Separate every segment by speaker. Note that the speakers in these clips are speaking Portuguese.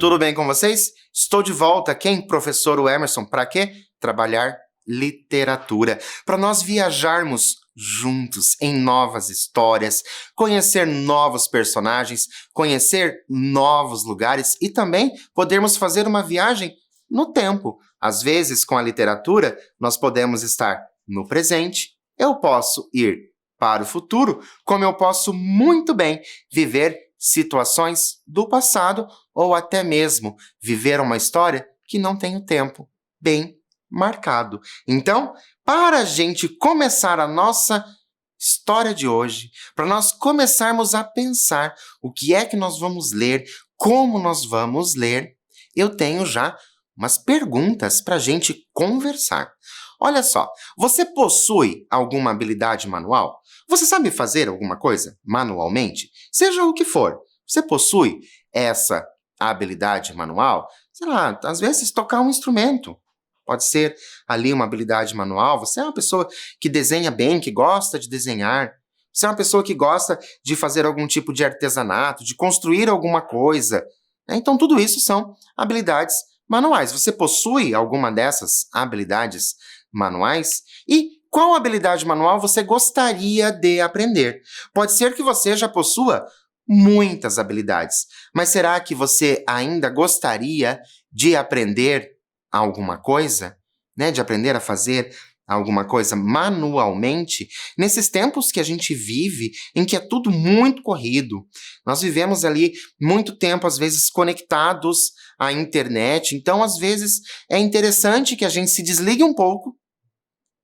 Speaker 1: tudo bem com vocês? Estou de volta aqui, professor Emerson, para quê? Trabalhar literatura, para nós viajarmos juntos em novas histórias, conhecer novos personagens, conhecer novos lugares e também podermos fazer uma viagem no tempo. Às vezes, com a literatura, nós podemos estar no presente, eu posso ir para o futuro, como eu posso muito bem viver situações do passado ou até mesmo viver uma história que não tem o tempo bem marcado. Então, para a gente começar a nossa história de hoje, para nós começarmos a pensar o que é que nós vamos ler, como nós vamos ler, eu tenho já umas perguntas para a gente conversar. Olha só, você possui alguma habilidade manual? Você sabe fazer alguma coisa manualmente? Seja o que for, você possui essa habilidade manual? Sei lá, às vezes tocar um instrumento. Pode ser ali uma habilidade manual. Você é uma pessoa que desenha bem, que gosta de desenhar. Você é uma pessoa que gosta de fazer algum tipo de artesanato, de construir alguma coisa. Então, tudo isso são habilidades manuais. Você possui alguma dessas habilidades manuais? E qual habilidade manual você gostaria de aprender? Pode ser que você já possua muitas habilidades, mas será que você ainda gostaria de aprender alguma coisa? De aprender a fazer alguma coisa manualmente? Nesses tempos que a gente vive, em que é tudo muito corrido, nós vivemos ali muito tempo, às vezes, conectados à internet, então, às vezes, é interessante que a gente se desligue um pouco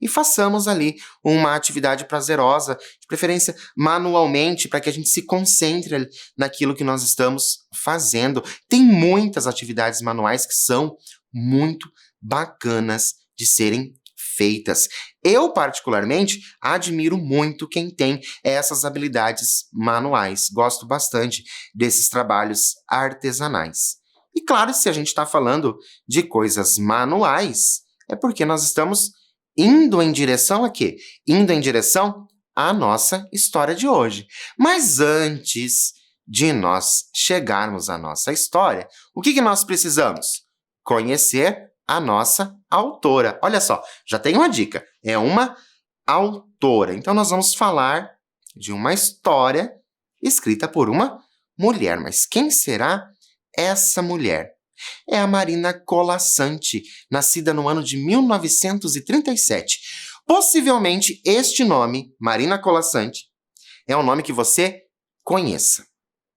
Speaker 1: e façamos ali uma atividade prazerosa, de preferência manualmente, para que a gente se concentre naquilo que nós estamos fazendo. Tem muitas atividades manuais que são muito bacanas de serem feitas. Eu, particularmente, admiro muito quem tem essas habilidades manuais. Gosto bastante desses trabalhos artesanais. E claro, se a gente está falando de coisas manuais, é porque nós estamos indo em direção a quê? Indo em direção à nossa história de hoje. Mas antes de nós chegarmos à nossa história, o que nós precisamos? Conhecer a nossa autora. Olha só, já tem uma dica. É uma autora. Então, nós vamos falar de uma história escrita por uma mulher. Mas quem será essa mulher? É a Marina Colasanti, nascida no ano de 1937. Possivelmente este nome, Marina Colasanti, é um nome que você conheça,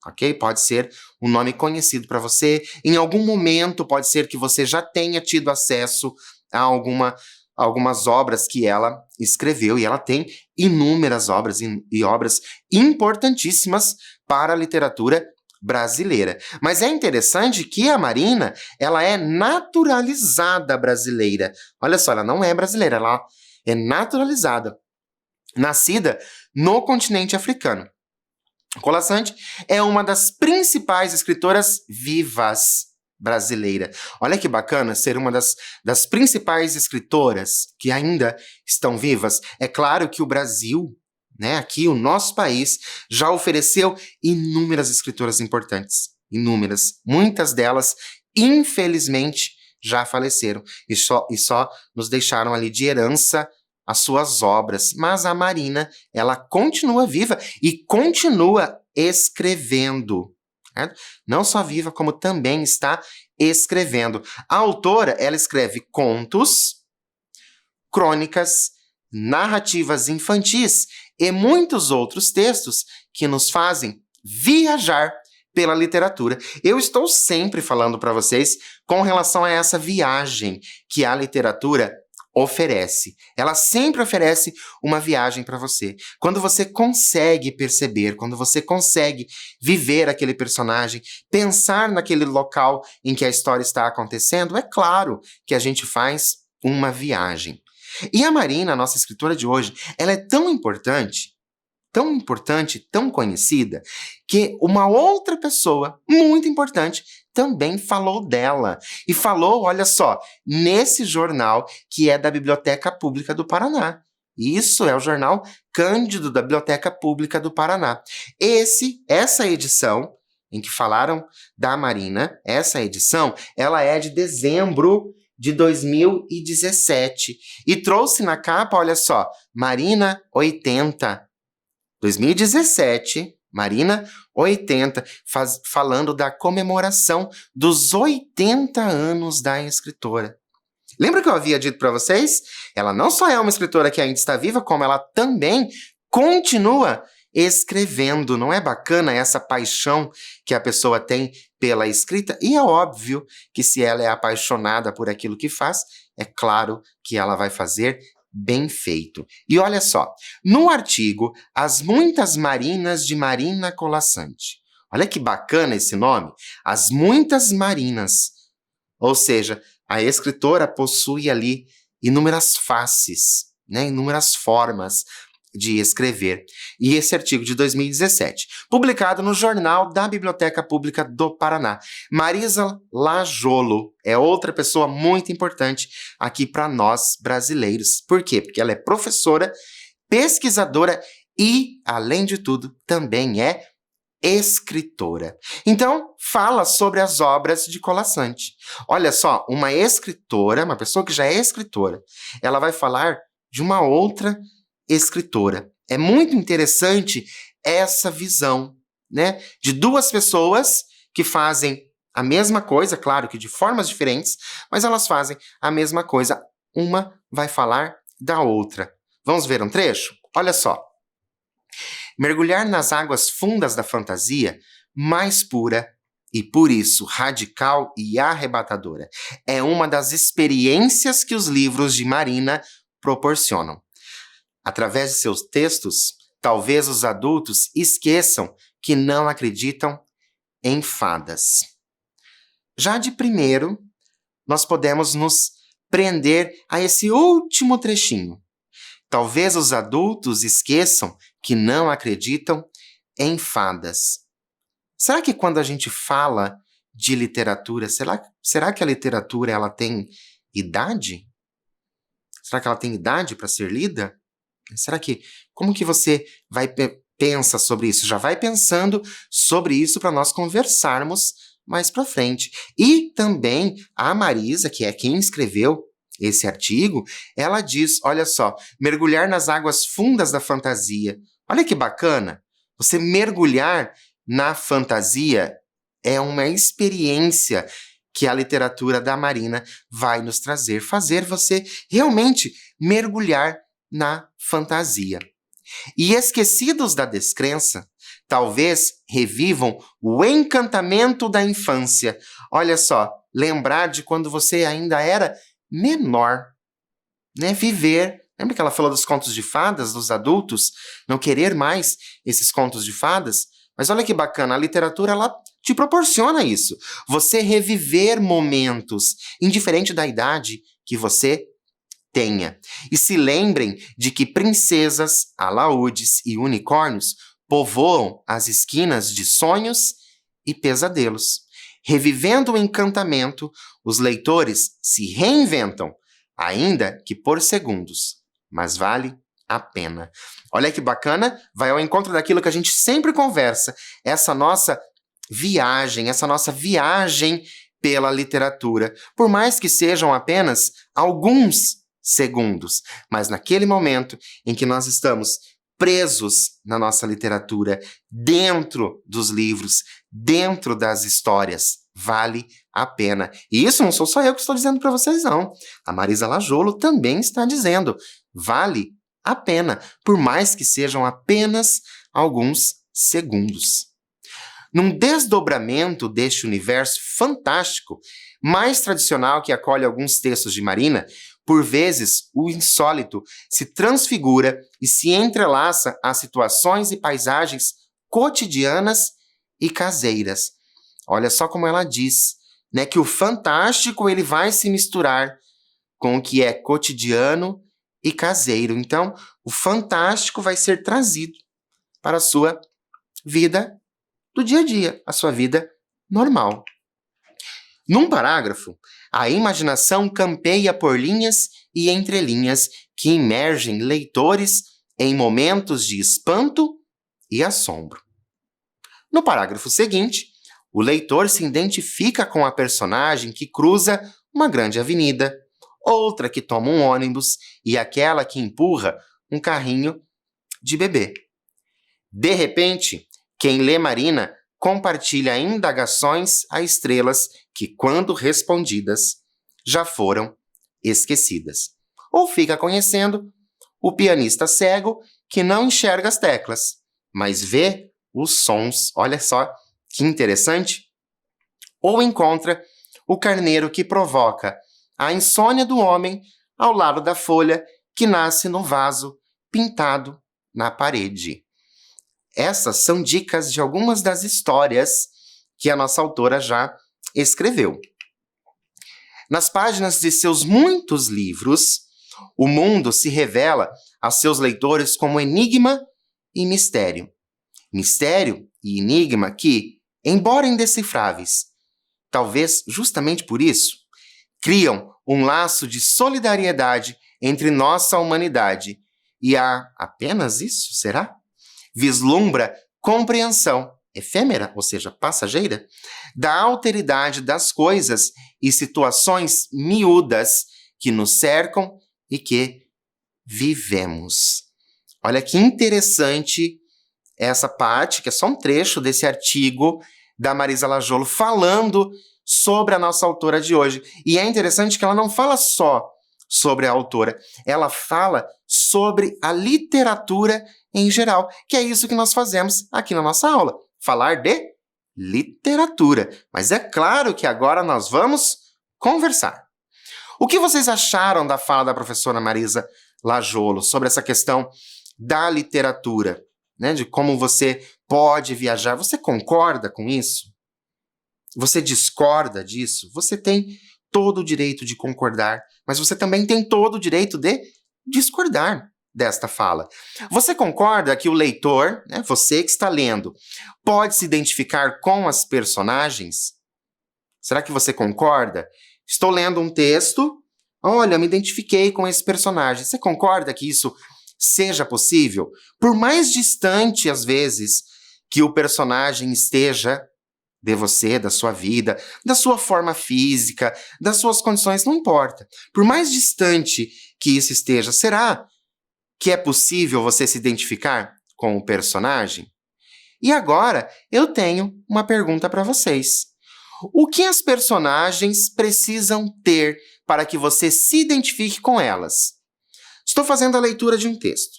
Speaker 1: ok? Pode ser um nome conhecido para você. Em algum momento pode ser que você já tenha tido acesso a algumas obras que ela escreveu, e ela tem inúmeras obras e obras importantíssimas para a literatura brasileira. Mas é interessante que a Marina, ela é naturalizada brasileira. Olha só, ela não é brasileira, ela é naturalizada. Nascida no continente africano. Colasanti é uma das principais escritoras vivas brasileira. Olha que bacana ser uma das principais escritoras que ainda estão vivas. É claro que o Brasil, aqui o nosso país, já ofereceu inúmeras escritoras importantes. Inúmeras. Muitas delas, infelizmente, já faleceram. E só nos deixaram ali de herança as suas obras. Mas a Marina, ela continua viva e continua escrevendo. Certo? Não só viva, como também está escrevendo. A autora, ela escreve contos, crônicas, narrativas infantis e muitos outros textos que nos fazem viajar pela literatura. Eu estou sempre falando para vocês com relação a essa viagem que a literatura oferece. Ela sempre oferece uma viagem para você. Quando você consegue perceber, quando você consegue viver aquele personagem, pensar naquele local em que a história está acontecendo, é claro que a gente faz uma viagem. E a Marina, a nossa escritora de hoje, ela é tão importante, tão conhecida, que uma outra pessoa muito importante também falou dela. E falou, olha só, nesse jornal que é da Biblioteca Pública do Paraná. Isso é o jornal Cândido da Biblioteca Pública do Paraná. Essa edição em que falaram da Marina, essa edição, ela é de dezembro de 2017. E trouxe na capa, olha só, Marina 80. 2017, Marina 80, falando da comemoração dos 80 anos da escritora. Lembra que eu havia dito para vocês? Ela não só é uma escritora que ainda está viva, como ela também continua escrevendo. Não é bacana essa paixão que a pessoa tem pela escrita? E é óbvio que se ela é apaixonada por aquilo que faz, é claro que ela vai fazer bem feito. E olha só, no artigo As Muitas Marinas de Marina Colasanti. Olha que bacana esse nome, As Muitas Marinas. Ou seja, a escritora possui ali inúmeras faces, né, inúmeras formas de escrever. E esse artigo de 2017, publicado no Jornal da Biblioteca Pública do Paraná. Marisa Lajolo é outra pessoa muito importante aqui para nós brasileiros. Por quê? Porque ela é professora, pesquisadora e, além de tudo, também é escritora. Então, fala sobre as obras de Colasanti. Olha só, uma escritora, uma pessoa que já é escritora, ela vai falar de uma outra escritora. É muito interessante essa visão, né, de duas pessoas que fazem a mesma coisa, claro que de formas diferentes, mas elas fazem a mesma coisa. Uma vai falar da outra. Vamos ver um trecho? Olha só. Mergulhar nas águas fundas da fantasia, mais pura e, por isso, radical e arrebatadora, é uma das experiências que os livros de Marina proporcionam. Através de seus textos, talvez os adultos esqueçam que não acreditam em fadas. Já de primeiro, nós podemos nos prender a esse último trechinho. Talvez os adultos esqueçam que não acreditam em fadas. Será que quando a gente fala de literatura, será que a literatura ela tem idade? Será que ela tem idade para ser lida? Como que você pensa sobre isso? Já vai pensando sobre isso para nós conversarmos mais para frente. E também a Marisa, que é quem escreveu esse artigo, ela diz, olha só, mergulhar nas águas fundas da fantasia. Olha que bacana! Você mergulhar na fantasia é uma experiência que a literatura da Marina vai nos trazer, fazer você realmente mergulhar na fantasia. E esquecidos da descrença, talvez revivam o encantamento da infância. Olha só, lembrar de quando você ainda era menor, né? Viver. Lembra que ela falou dos contos de fadas, dos adultos? Não querer mais esses contos de fadas? Mas olha que bacana, a literatura, ela te proporciona isso. Você reviver momentos, indiferente da idade que você tenha. E se lembrem de que princesas, alaúdes e unicórnios povoam as esquinas de sonhos e pesadelos. Revivendo o encantamento, os leitores se reinventam, ainda que por segundos, mas vale a pena. Olha que bacana, vai ao encontro daquilo que a gente sempre conversa, essa nossa viagem pela literatura, por mais que sejam apenas alguns segundos, mas naquele momento em que nós estamos presos na nossa literatura, dentro dos livros, dentro das histórias, vale a pena. E isso não sou só eu que estou dizendo para vocês, não. A Marisa Lajolo também está dizendo, vale a pena, por mais que sejam apenas alguns segundos. Num desdobramento deste universo fantástico, mais tradicional que acolhe alguns textos de Marina, por vezes o insólito se transfigura e se entrelaça a situações e paisagens cotidianas e caseiras. Olha só como ela diz, né, que o fantástico ele vai se misturar com o que é cotidiano e caseiro. Então, o fantástico vai ser trazido para a sua vida do dia a dia, a sua vida normal. Num parágrafo, a imaginação campeia por linhas e entrelinhas que imergem leitores em momentos de espanto e assombro. No parágrafo seguinte, O leitor se identifica com a personagem que cruza uma grande avenida, outra que toma um ônibus e aquela que empurra um carrinho de bebê. De repente, quem lê Marina compartilha indagações a estrelas que, quando respondidas, já foram esquecidas. Ou fica conhecendo o pianista cego que não enxerga as teclas, mas vê os sons. Olha só que interessante. Ou encontra o carneiro que provoca a insônia do homem ao lado da folha que nasce no vaso pintado na parede. Essas são dicas de algumas das histórias que a nossa autora já escreveu. Nas páginas de seus muitos livros, o mundo se revela a seus leitores como enigma e mistério. Mistério e enigma que, embora indecifráveis, talvez justamente por isso, criam um laço de solidariedade entre nossa humanidade. E há apenas isso, será? Vislumbra compreensão efêmera, ou seja, passageira, da alteridade das coisas e situações miúdas que nos cercam e que vivemos. Olha que interessante essa parte, que é só um trecho desse artigo da Marisa Lajolo falando sobre a nossa autora de hoje. E é interessante que ela não fala só sobre a autora, ela fala sobre a literatura em geral, que é isso que nós fazemos aqui na nossa aula, falar de literatura. Mas é claro que agora nós vamos conversar. O que vocês acharam da fala da professora Marisa Lajolo sobre essa questão da literatura, né? De como você pode viajar? Você concorda com isso? Você discorda disso? Você tem todo o direito de concordar, mas você também tem todo o direito de discordar desta fala. Você concorda que o leitor, né, você que está lendo, pode se identificar com as personagens? Será que você concorda? Estou lendo um texto, olha, me identifiquei com esse personagem. Você concorda que isso seja possível? Por mais distante, às vezes, que o personagem esteja de você, da sua vida, da sua forma física, das suas condições, não importa. Por mais distante que isso esteja, será que é possível você se identificar com o personagem? E agora eu tenho uma pergunta para vocês. O que as personagens precisam ter para que você se identifique com elas? Estou fazendo a leitura de um texto.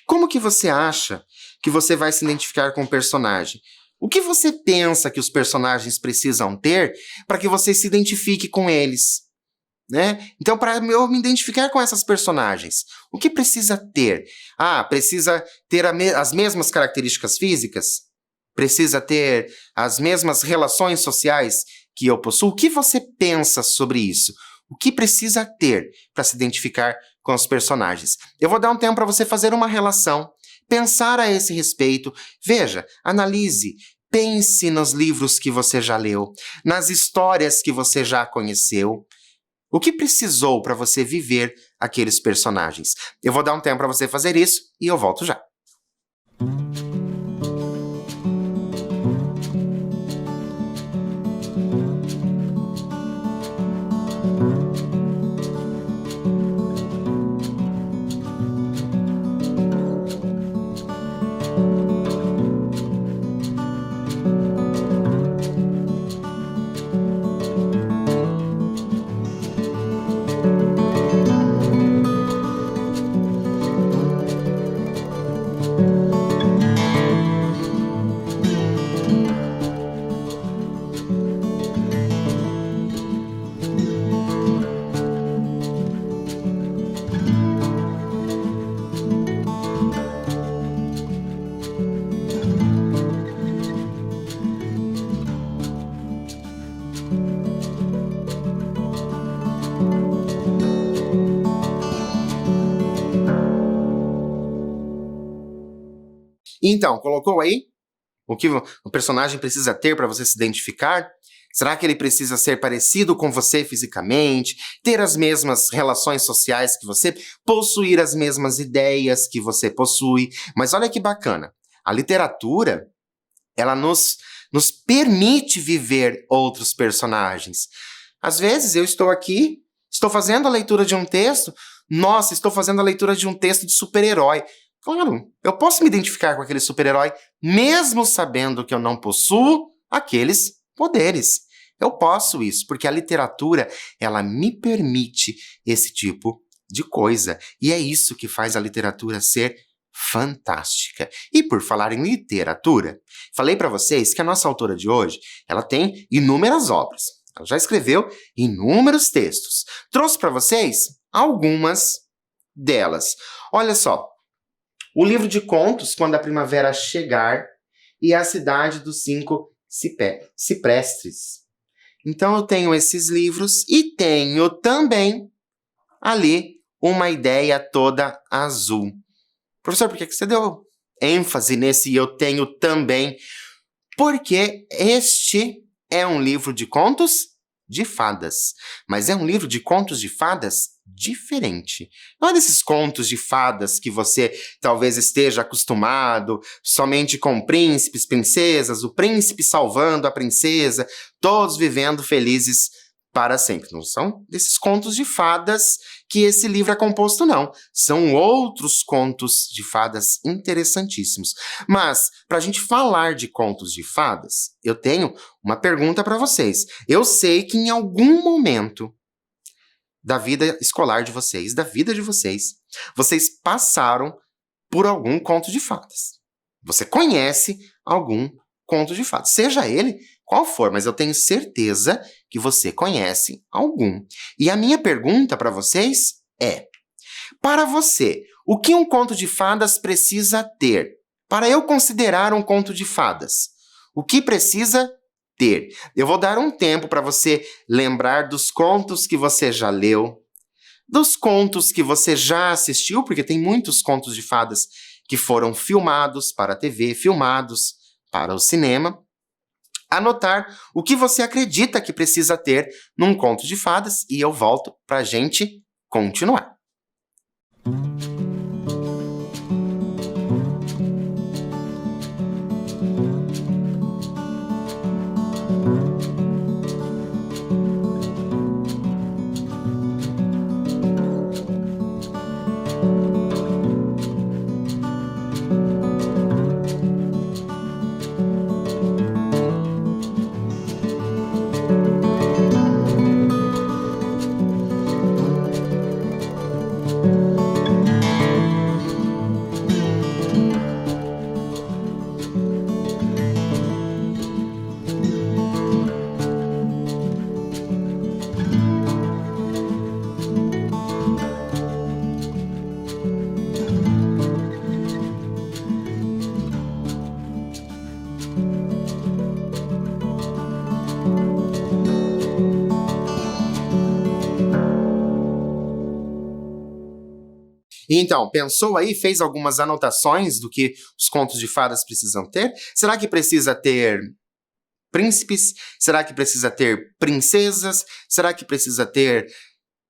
Speaker 1: Como que você acha que você vai se identificar com o personagem? O que você pensa que os personagens precisam ter para que você se identifique com eles? Né? Então, para eu me identificar com essas personagens, o que precisa ter? Precisa ter as mesmas características físicas? Precisa ter as mesmas relações sociais que eu possuo? O que você pensa sobre isso? O que precisa ter para se identificar com os personagens? Eu vou dar um tempo para você fazer uma relação, pensar a esse respeito. Veja, analise, pense nos livros que você já leu, nas histórias que você já conheceu. O que precisou para você viver aqueles personagens? Eu vou dar um tempo para você fazer isso e eu volto já. Então, colocou aí o que o personagem precisa ter para você se identificar? Será que ele precisa ser parecido com você fisicamente, ter as mesmas relações sociais que você, possuir as mesmas ideias que você possui? Mas olha que bacana, a literatura, ela nos nos permite viver outros personagens. Às vezes eu estou aqui, estou fazendo a leitura de um texto, nossa, estou fazendo a leitura de um texto de super-herói. Claro, eu posso me identificar com aquele super-herói, mesmo sabendo que eu não possuo aqueles poderes. Eu posso isso, porque a literatura, ela me permite esse tipo de coisa. E é isso que faz a literatura ser fantástica. E por falar em literatura, falei para vocês que a nossa autora de hoje, ela tem inúmeras obras. Ela já escreveu inúmeros textos. Trouxe para vocês algumas delas. Olha só, o livro de contos, Quando a Primavera Chegar, e A Cidade dos Cinco Ciprestes. Então eu tenho esses livros e tenho também ali uma ideia toda azul. Professor, por que você deu ênfase nesse eu tenho também? Porque este é um livro de contos de fadas, mas é um livro de contos de fadas diferente. Não é desses contos de fadas que você talvez esteja acostumado, somente com príncipes, princesas, o príncipe salvando a princesa, todos vivendo felizes para sempre. Não são desses contos de fadas que esse livro é composto, não. São outros contos de fadas interessantíssimos. Mas, para a gente falar de contos de fadas, eu tenho uma pergunta para vocês. Eu sei que em algum momento da vida escolar de vocês, da vida de vocês, vocês passaram por algum conto de fadas. Você conhece algum conto de fadas, seja ele qual for, mas eu tenho certeza que você conhece algum. E a minha pergunta para vocês é: para você, o que um conto de fadas precisa ter? Para eu considerar um conto de fadas, o que precisa ter? Eu vou dar um tempo para você lembrar dos contos que você já leu, dos contos que você já assistiu, porque tem muitos contos de fadas que foram filmados para a TV, filmados para o cinema. Anotar o que você acredita que precisa ter num conto de fadas e eu volto para a gente continuar. Então, pensou aí, fez algumas anotações do que os contos de fadas precisam ter? Será que precisa ter príncipes? Será que precisa ter princesas? Será que precisa ter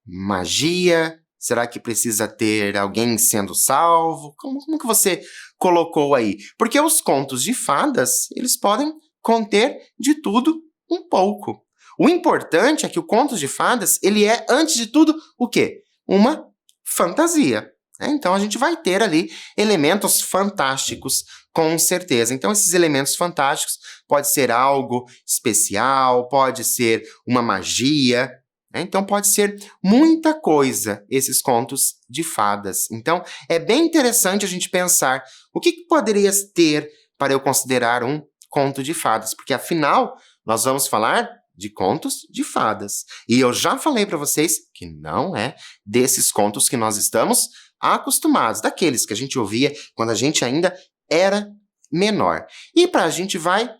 Speaker 1: magia? Será que precisa ter alguém sendo salvo? Como que você colocou aí? Porque os contos de fadas, eles podem conter de tudo um pouco. O importante é que o conto de fadas, ele é, antes de tudo, o quê? Uma fantasia. Então, a gente vai ter ali elementos fantásticos, com certeza. Então, esses elementos fantásticos pode ser algo especial, pode ser uma magia, então pode ser muita coisa, esses contos de fadas. Então, é bem interessante a gente pensar o que poderia ter para eu considerar um conto de fadas, porque, afinal, nós vamos falar de contos de fadas. E eu já falei para vocês que não é desses contos que nós estamos acostumados, daqueles que a gente ouvia quando a gente ainda era menor. E a gente vai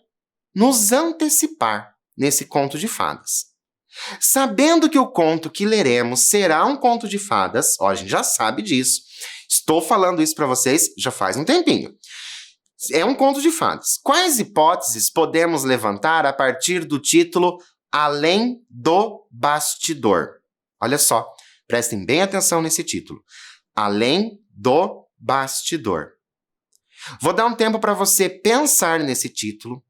Speaker 1: nos antecipar nesse conto de fadas. Sabendo que o conto que leremos será um conto de fadas, a gente já sabe disso, estou falando isso para vocês já faz um tempinho. É um conto de fadas. Quais hipóteses podemos levantar a partir do título Além do Bastidor? Olha só, prestem bem atenção nesse título. Além do Bastidor. Vou dar um tempo para você pensar nesse título,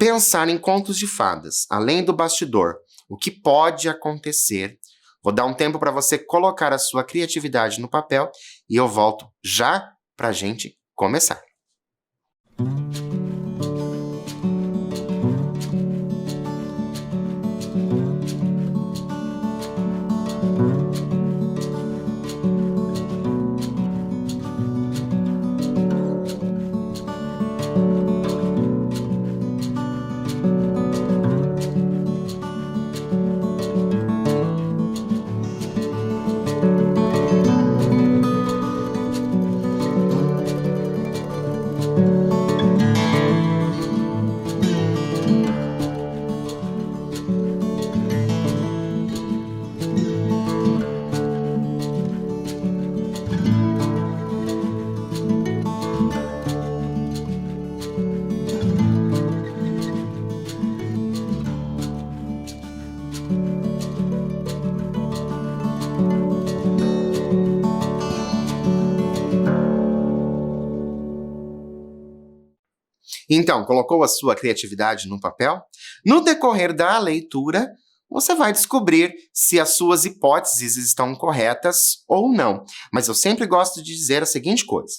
Speaker 1: pensar em contos de fadas, além do bastidor, o que pode acontecer. Vou dar um tempo para você colocar a sua criatividade no papel e eu volto já para a gente começar. Então, colocou a sua criatividade no papel? No decorrer da leitura, você vai descobrir se as suas hipóteses estão corretas ou não. Mas eu sempre gosto de dizer a seguinte coisa.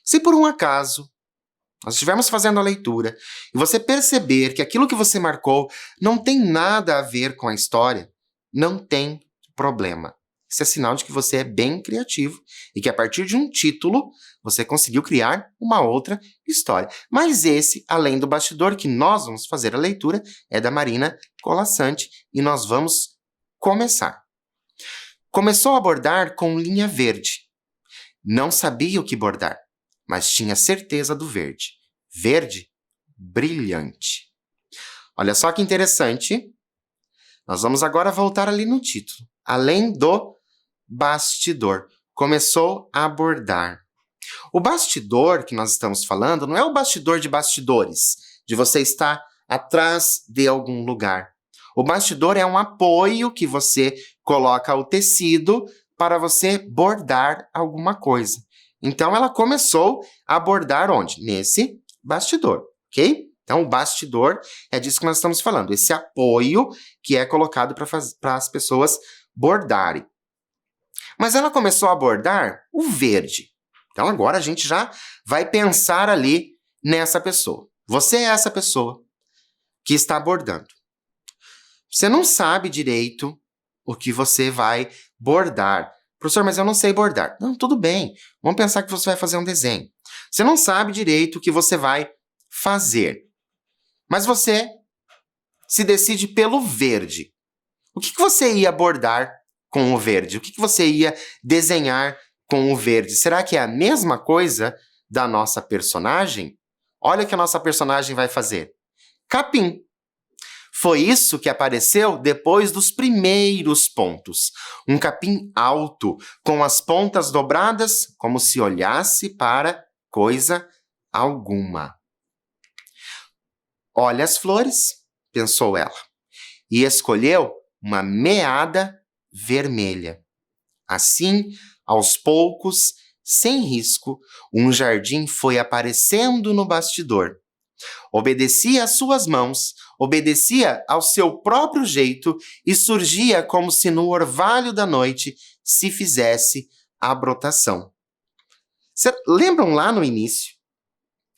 Speaker 1: Se por um acaso nós estivermos fazendo a leitura e você perceber que aquilo que você marcou não tem nada a ver com a história, não tem problema. Isso é sinal de que você é bem criativo e que a partir de um título você conseguiu criar uma outra história. Mas esse, além do bastidor que nós vamos fazer a leitura, é da Marina Colasanti e nós vamos começar. Começou a bordar com linha verde. Não sabia o que bordar, mas tinha certeza do verde. Verde brilhante. Olha só que interessante. Nós vamos agora voltar ali no título. Além do bastidor. Começou a bordar. O bastidor que nós estamos falando não é o bastidor de bastidores, de você estar atrás de algum lugar. O bastidor é um apoio que você coloca o tecido para você bordar alguma coisa. Então, ela começou a bordar onde? Nesse bastidor, ok? Então, o bastidor é disso que nós estamos falando, esse apoio que é colocado para as pessoas bordarem. Mas ela começou a bordar o verde. Então, agora a gente já vai pensar ali nessa pessoa. Você é essa pessoa que está bordando. Você não sabe direito o que você vai bordar. Professor, mas eu não sei bordar. Não, tudo bem. Vamos pensar que você vai fazer um desenho. Você não sabe direito o que você vai fazer. Mas você se decide pelo verde. O que você ia bordar com o verde? O que você ia desenhar com o verde? Será que é a mesma coisa da nossa personagem? Olha o que a nossa personagem vai fazer. Capim. Foi isso que apareceu depois dos primeiros pontos. Um capim alto, com as pontas dobradas, como se olhasse para coisa alguma. Olha as flores, pensou ela, e escolheu uma meada vermelha. Assim, aos poucos, sem risco, um jardim foi aparecendo no bastidor. Obedecia às suas mãos, obedecia ao seu próprio jeito e surgia como se no orvalho da noite se fizesse a brotação. Lembram lá no início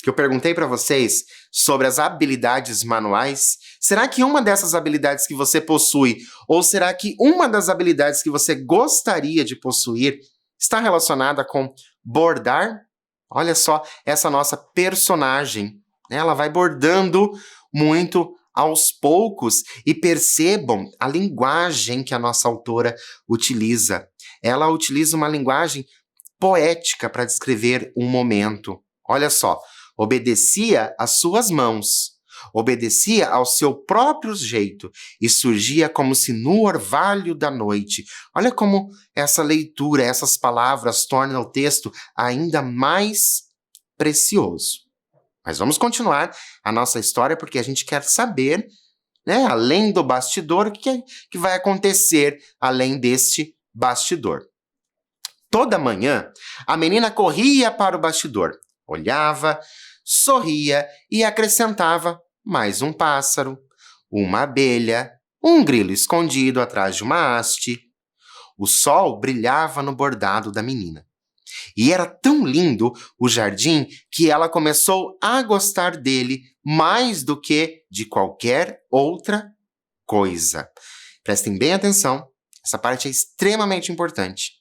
Speaker 1: que eu perguntei para vocês sobre as habilidades manuais? Será que uma dessas habilidades que você possui, ou será que uma das habilidades que você gostaria de possuir está relacionada com bordar? Olha só essa nossa personagem. Ela vai bordando muito aos poucos e percebam a linguagem que a nossa autora utiliza. Ela utiliza uma linguagem poética para descrever um momento. Olha só, obedecia às suas mãos, obedecia ao seu próprio jeito e surgia como se no orvalho da noite. Olha como essa leitura, essas palavras tornam o texto ainda mais precioso. Mas vamos continuar a nossa história porque a gente quer saber, né, além do bastidor, o que vai acontecer além deste bastidor. Toda manhã, a menina corria para o bastidor, olhava, sorria e acrescentava mais um pássaro, uma abelha, um grilo escondido atrás de uma haste. O sol brilhava no bordado da menina. E era tão lindo o jardim que ela começou a gostar dele mais do que de qualquer outra coisa. Prestem bem atenção, essa parte é extremamente importante.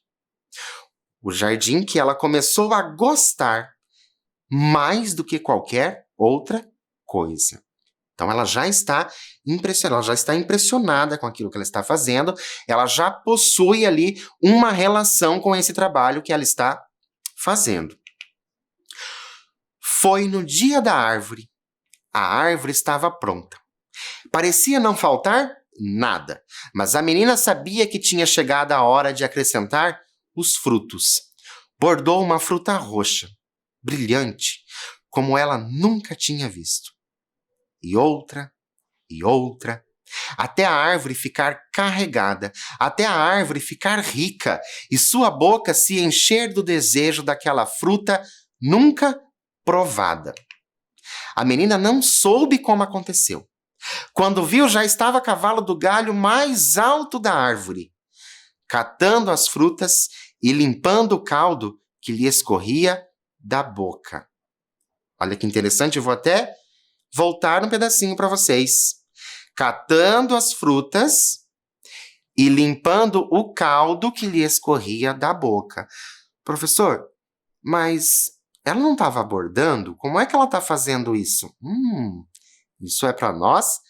Speaker 1: O jardim que ela começou a gostar mais do que qualquer outra coisa. Então ela já está impressionada com aquilo que ela está fazendo, ela já possui ali uma relação com esse trabalho que ela está fazendo. Foi no dia da árvore. A árvore estava pronta. Parecia não faltar nada, mas a menina sabia que tinha chegado a hora de acrescentar os frutos. Bordou uma fruta roxa, brilhante, como ela nunca tinha visto. E outra, até a árvore ficar carregada, até a árvore ficar rica e sua boca se encher do desejo daquela fruta nunca provada. A menina não soube como aconteceu. Quando viu, já estava a cavalo do galho mais alto da árvore, catando as frutas e limpando o caldo que lhe escorria da boca. Olha que interessante, eu vou até voltar um pedacinho para vocês. Catando as frutas e limpando o caldo que lhe escorria da boca. Professor, mas ela não estava bordando? Como é que ela está fazendo isso? Isso é para nós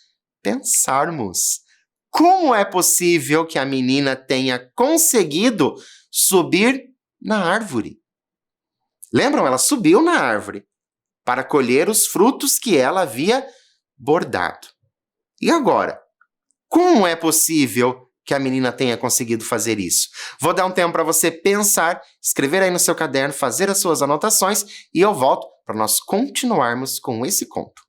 Speaker 1: pensarmos. Como é possível que a menina tenha conseguido subir na árvore? Lembram? Ela subiu na árvore para colher os frutos que ela havia bordado. E agora? Como é possível que a menina tenha conseguido fazer isso? Vou dar um tempo para você pensar, escrever aí no seu caderno, fazer as suas anotações e eu volto para nós continuarmos com esse conto.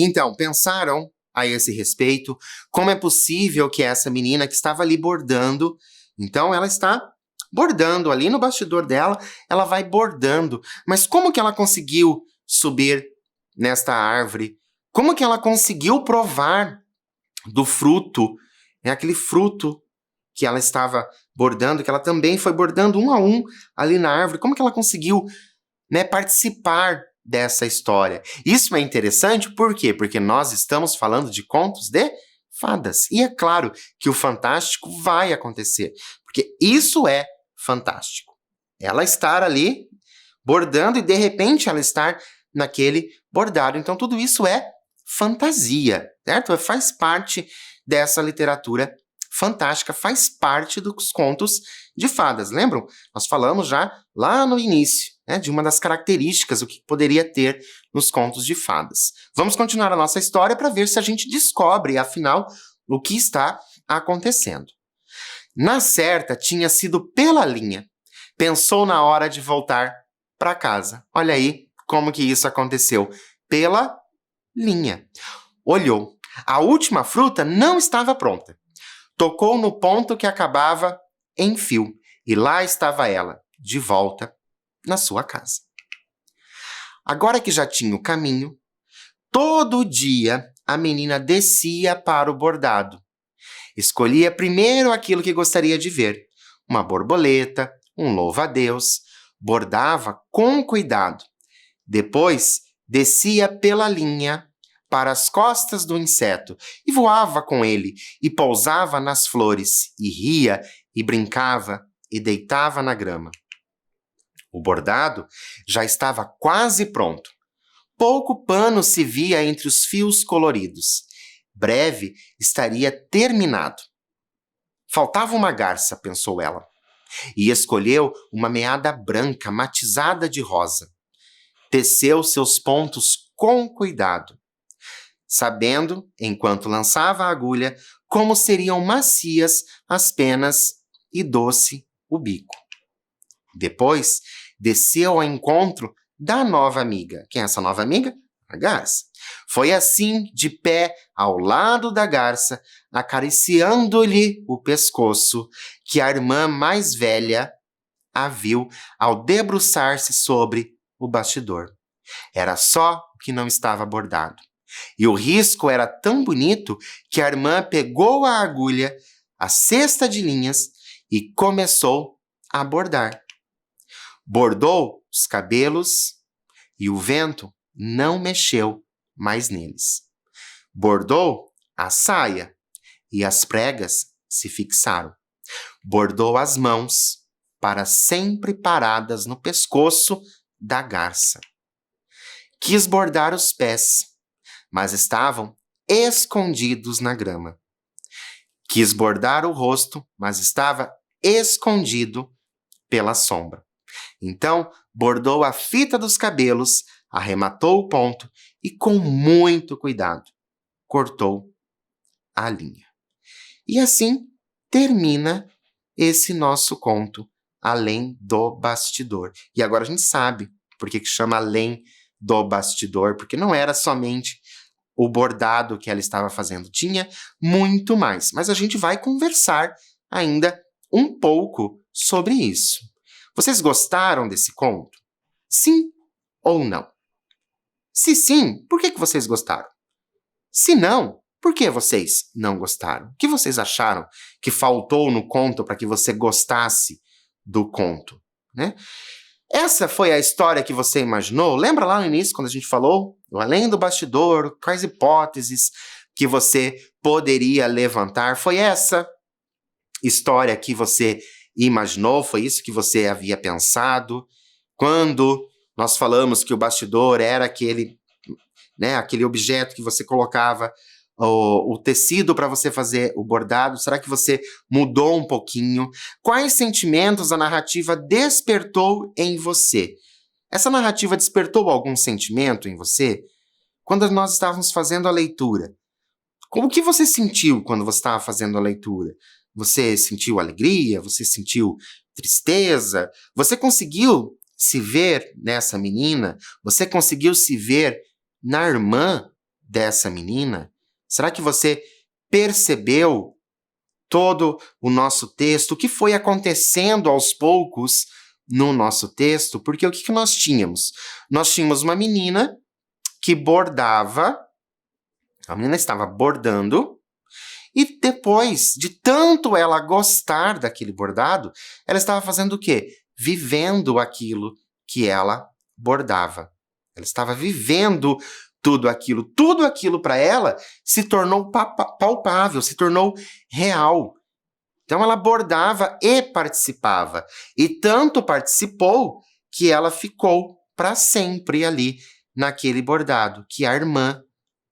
Speaker 1: Então, pensaram a esse respeito como é possível que essa menina que estava ali bordando, então ela está bordando ali no bastidor dela, ela vai bordando, mas como que ela conseguiu subir nesta árvore? Como que ela conseguiu provar do fruto, aquele fruto que ela estava bordando, que ela também foi bordando um a um ali na árvore? Como que ela conseguiu, participar dessa história? Isso é interessante, por quê? Porque nós estamos falando de contos de fadas. E é claro que o fantástico vai acontecer, porque isso é fantástico. Ela estar ali bordando e de repente ela estar naquele bordado. Então tudo isso é fantasia, certo? Faz parte dessa literatura fantástica, faz parte dos contos de fadas. Lembram? Nós falamos já lá no início, de uma das características, o que poderia ter nos contos de fadas. Vamos continuar a nossa história para ver se a gente descobre, afinal, o que está acontecendo. Na certa, tinha sido pela linha. Pensou na hora de voltar para casa. Olha aí como que isso aconteceu. Pela linha. Olhou. A última fruta não estava pronta. Tocou no ponto que acabava em fio. E lá estava ela, de volta na sua casa. Agora que já tinha o caminho, todo dia a menina descia para o bordado. Escolhia primeiro aquilo que gostaria de ver. Uma borboleta, um louva-a-Deus. Bordava com cuidado. Depois, descia pela linha para as costas do inseto e voava com ele e pousava nas flores e ria e brincava e deitava na grama. O bordado já estava quase pronto. Pouco pano se via entre os fios coloridos. Breve estaria terminado. Faltava uma garça, pensou ela, e escolheu uma meada branca matizada de rosa. Teceu seus pontos com cuidado, sabendo, enquanto lançava a agulha, como seriam macias as penas e doce o bico. Depois, desceu ao encontro da nova amiga. Quem é essa nova amiga? A garça. Foi assim, de pé, ao lado da garça, acariciando-lhe o pescoço, que a irmã mais velha a viu ao debruçar-se sobre o bastidor. Era só o que não estava bordado. E o risco era tão bonito que a irmã pegou a agulha, a cesta de linhas e começou a bordar. Bordou os cabelos e o vento não mexeu mais neles. Bordou a saia e as pregas se fixaram. Bordou as mãos para sempre paradas no pescoço da garça. Quis bordar os pés, mas estavam escondidos na grama. Quis bordar o rosto, mas estava escondido pela sombra. Então, bordou a fita dos cabelos, arrematou o ponto e, com muito cuidado, cortou a linha. E assim termina esse nosso conto, Além do Bastidor. E agora a gente sabe por que chama Além do Bastidor, porque não era somente o bordado que ela estava fazendo, tinha muito mais. Mas a gente vai conversar ainda um pouco sobre isso. Vocês gostaram desse conto? Sim ou não? Se sim, por que vocês gostaram? Se não, por que vocês não gostaram? O que vocês acharam que faltou no conto para que você gostasse do conto, né? Essa foi a história que você imaginou? Lembra lá no início, quando a gente falou? Além do bastidor, quais hipóteses que você poderia levantar? Foi essa história que você imaginou? Foi isso que você havia pensado? Quando nós falamos que o bastidor era aquele objeto que você colocava o tecido para você fazer o bordado, será que você mudou um pouquinho? Quais sentimentos a narrativa despertou em você? Essa narrativa despertou algum sentimento em você? Quando nós estávamos fazendo a leitura, o que você sentiu quando você estava fazendo a leitura? Você sentiu alegria? Você sentiu tristeza? Você conseguiu se ver nessa menina? Você conseguiu se ver na irmã dessa menina? Será que você percebeu todo o nosso texto? O que foi acontecendo aos poucos no nosso texto? Porque o que nós tínhamos? Nós tínhamos uma menina que bordava, a menina estava bordando, e depois de tanto ela gostar daquele bordado, ela estava fazendo o quê? Vivendo aquilo que ela bordava. Ela estava vivendo tudo aquilo para ela se tornou palpável, se tornou real. Então ela bordava e participava, e tanto participou que ela ficou para sempre ali naquele bordado que a irmã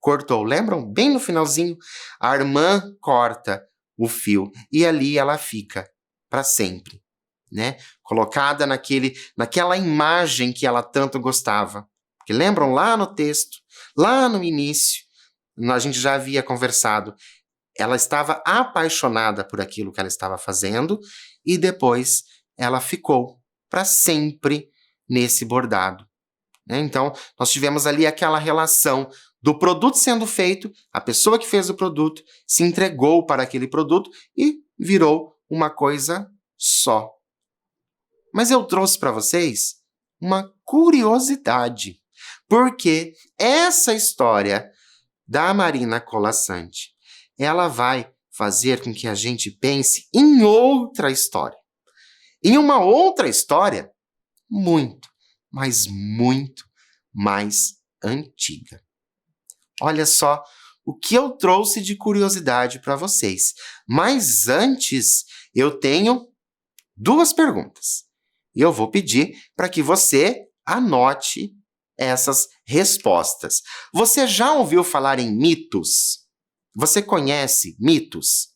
Speaker 1: cortou. Lembram? Bem no finalzinho, a irmã corta o fio e ali ela fica para sempre, né? Colocada naquela imagem que ela tanto gostava. Que lembram lá no texto, lá no início, a gente já havia conversado. Ela estava apaixonada por aquilo que ela estava fazendo e depois ela ficou para sempre nesse bordado, né? Então, nós tivemos ali aquela relação do produto sendo feito, a pessoa que fez o produto se entregou para aquele produto e virou uma coisa só. Mas eu trouxe para vocês uma curiosidade. Porque essa história da Marina Colasanti, ela vai fazer com que a gente pense em outra história. Em uma outra história muito, mas muito mais antiga. Olha só o que eu trouxe de curiosidade para vocês. Mas antes, eu tenho 2 perguntas. E eu vou pedir para que você anote essas respostas. Você já ouviu falar em mitos? Você conhece mitos?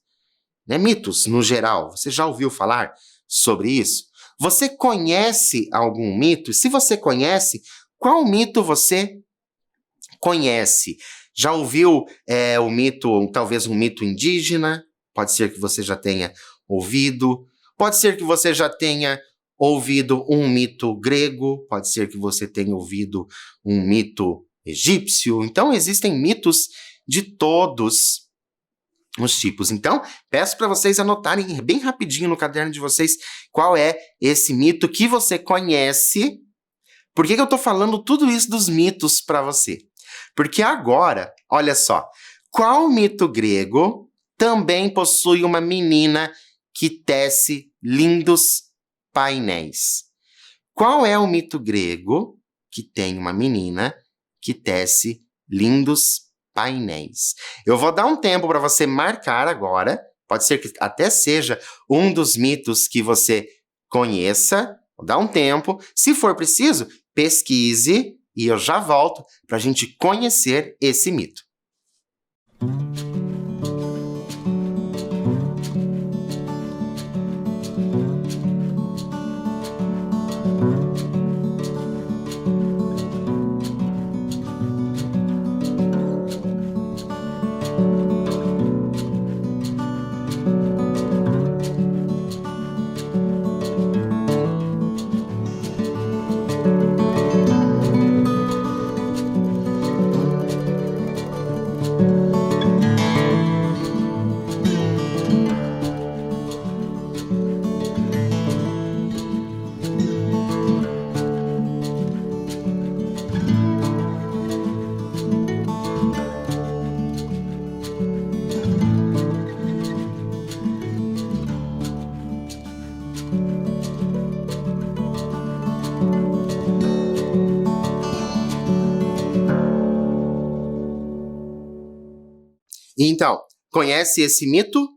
Speaker 1: Né? Mitos, no geral. Você já ouviu falar sobre isso? Você conhece algum mito? Se você conhece, qual mito você conhece? Já ouviu o mito, talvez um mito indígena? Pode ser que você já tenha ouvido. Pode ser que você já tenha ouvido um mito grego. Pode ser que você tenha ouvido um mito egípcio. Então, existem mitos de todos os tipos. Então, peço para vocês anotarem bem rapidinho no caderno de vocês qual é esse mito que você conhece. Por que eu estou falando tudo isso dos mitos para você? Porque agora, olha só, qual mito grego também possui uma menina que tece lindos painéis? Qual é o mito grego que tem uma menina que tece lindos painéis? Eu vou dar um tempo para você marcar agora, pode ser que até seja um dos mitos que você conheça, vou dar um tempo, se for preciso, pesquise e eu já volto para a gente conhecer esse mito. Então, conhece esse mito?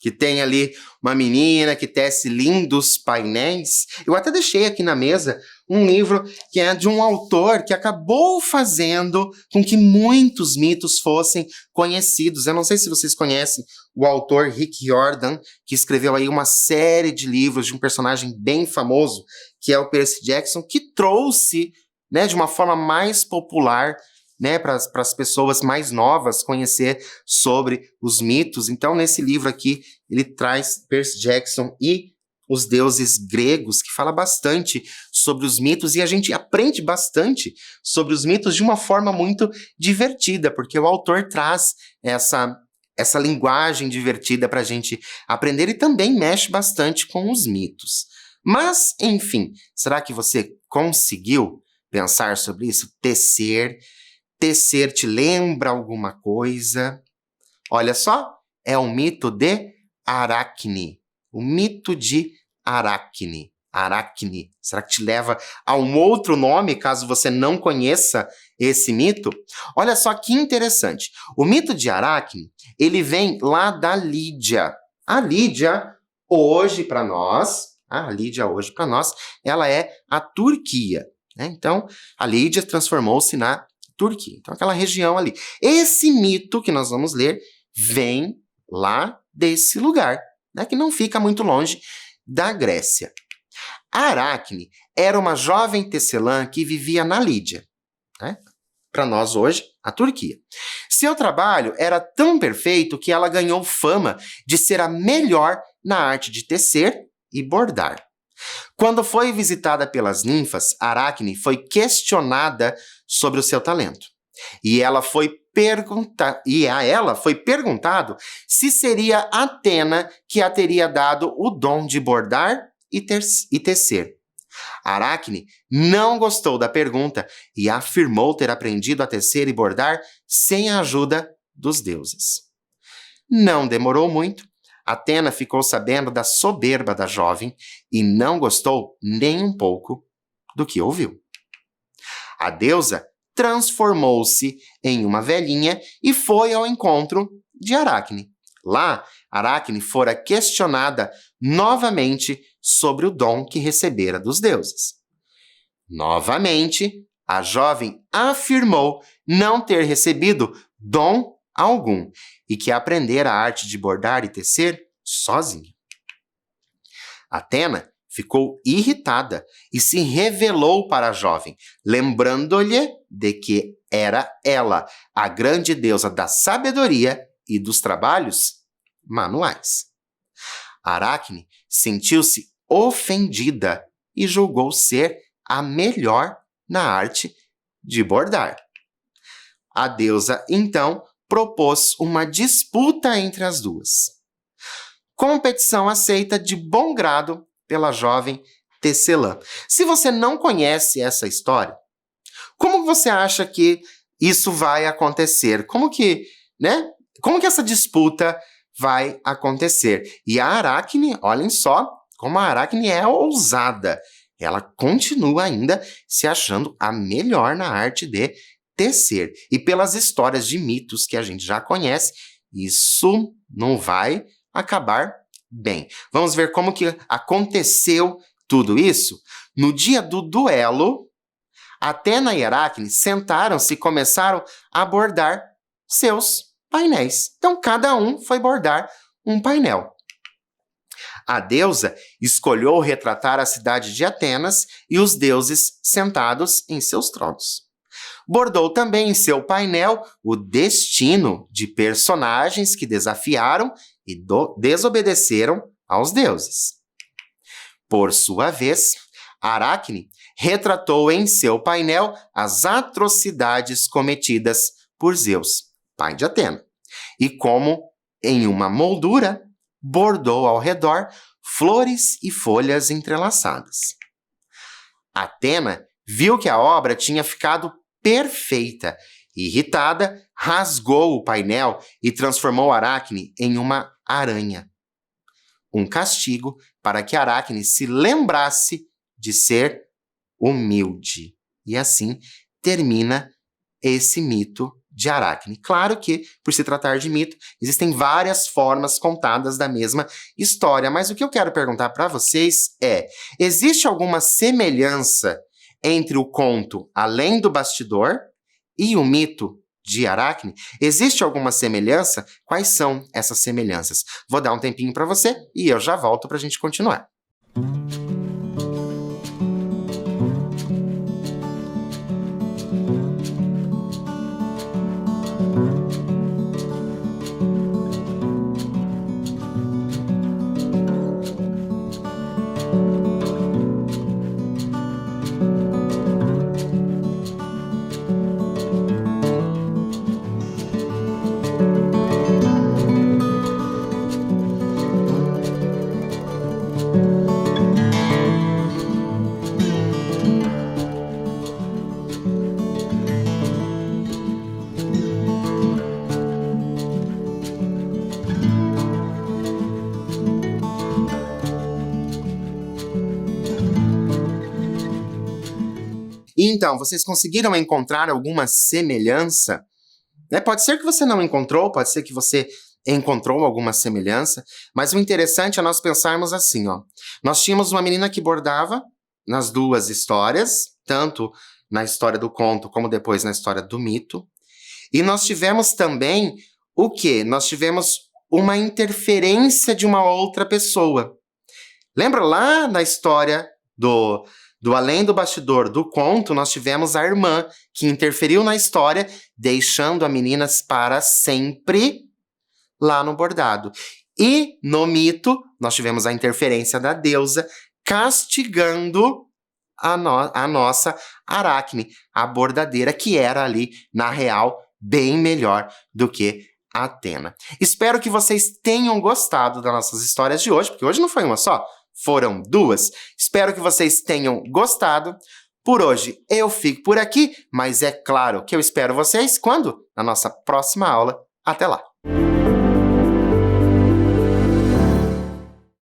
Speaker 1: Que tem ali uma menina que tece lindos painéis. Eu até deixei aqui na mesa um livro que é de um autor que acabou fazendo com que muitos mitos fossem conhecidos. Eu não sei se vocês conhecem o autor Rick Riordan, que escreveu aí uma série de livros de um personagem bem famoso, que é o Percy Jackson, que trouxe, né, de uma forma mais popular, né, para as pessoas mais novas conhecer sobre os mitos. Então, nesse livro aqui, ele traz Percy Jackson e os deuses gregos, que fala bastante sobre os mitos, e a gente aprende bastante sobre os mitos de uma forma muito divertida, porque o autor traz essa linguagem divertida para a gente aprender e também mexe bastante com os mitos. Mas, enfim, será que você conseguiu pensar sobre isso? Tecer te lembra alguma coisa? Olha só, é o mito de Aracne. O mito de Aracne. Aracne. Será que te leva a um outro nome, caso você não conheça esse mito? Olha só que interessante. O mito de Aracne, ele vem lá da Lídia. A Lídia, hoje para nós, ela é a Turquia. Né? Então, a Lídia transformou-se na Turquia. Então, aquela região ali. Esse mito que nós vamos ler vem lá desse lugar, né, que não fica muito longe da Grécia. A Aracne era uma jovem tecelã que vivia na Lídia, né? Para nós hoje, a Turquia. Seu trabalho era tão perfeito que ela ganhou fama de ser a melhor na arte de tecer e bordar. Quando foi visitada pelas ninfas, Aracne foi questionada sobre o seu talento. E a ela foi perguntado se seria Atena que a teria dado o dom de bordar e tecer. Aracne não gostou da pergunta e afirmou ter aprendido a tecer e bordar sem a ajuda dos deuses. Não demorou muito. Atena ficou sabendo da soberba da jovem e não gostou nem um pouco do que ouviu. A deusa transformou-se em uma velhinha e foi ao encontro de Aracne. Lá, Aracne fora questionada novamente sobre o dom que recebera dos deuses. Novamente, a jovem afirmou não ter recebido dom algum e que aprendera a arte de bordar e tecer sozinha. Atena ficou irritada e se revelou para a jovem, lembrando-lhe de que era ela a grande deusa da sabedoria e dos trabalhos manuais. Aracne sentiu-se ofendida e julgou ser a melhor na arte de bordar. A deusa, então, propôs uma disputa entre as duas. Competição aceita de bom grado pela jovem Tecelã. Se você não conhece essa história, como você acha que isso vai acontecer? Como que essa disputa vai acontecer? E a Aracne, olhem só como a Aracne é ousada. Ela continua ainda se achando a melhor na arte de tecer. E pelas histórias de mitos que a gente já conhece, isso não vai acabar bem. Vamos ver como que aconteceu tudo isso? No dia do duelo, Atena e Aracne sentaram-se e começaram a bordar seus painéis. Então, cada um foi bordar um painel. A deusa escolheu retratar a cidade de Atenas e os deuses sentados em seus tronos. Bordou também em seu painel o destino de personagens que desafiaram e desobedeceram aos deuses. Por sua vez, Aracne retratou em seu painel as atrocidades cometidas por Zeus, pai de Atena, e como em uma moldura, bordou ao redor flores e folhas entrelaçadas. Atena viu que a obra tinha ficado perfeita. Irritada, rasgou o painel e transformou Aracne em uma aranha. Um castigo para que Aracne se lembrasse de ser humilde. E assim termina esse mito de Aracne. Claro que, por se tratar de mito, existem várias formas contadas da mesma história, mas o que eu quero perguntar para vocês é: existe alguma semelhança entre o conto Além do Bastidor e o mito de Aracne? Existe alguma semelhança? Quais são essas semelhanças? Vou dar um tempinho para você e eu já volto para a gente continuar. Então, vocês conseguiram encontrar alguma semelhança? Pode ser que você não encontrou, pode ser que você encontrou alguma semelhança, mas o interessante é nós pensarmos assim, ó. Nós tínhamos uma menina que bordava nas duas histórias, tanto na história do conto como depois na história do mito, e nós tivemos também o quê? Nós tivemos uma interferência de uma outra pessoa. Lembra lá na história do Além do Bastidor do conto, nós tivemos a irmã que interferiu na história, deixando a menina para sempre lá no bordado. E no mito, nós tivemos a interferência da deusa castigando a nossa Aracne, a bordadeira, que era ali, na real, bem melhor do que a Atena. Espero que vocês tenham gostado das nossas histórias de hoje, porque hoje não foi uma só. Foram duas. Espero que vocês tenham gostado. Por hoje eu fico por aqui, mas é claro que eu espero vocês quando? Na nossa próxima aula. Até lá!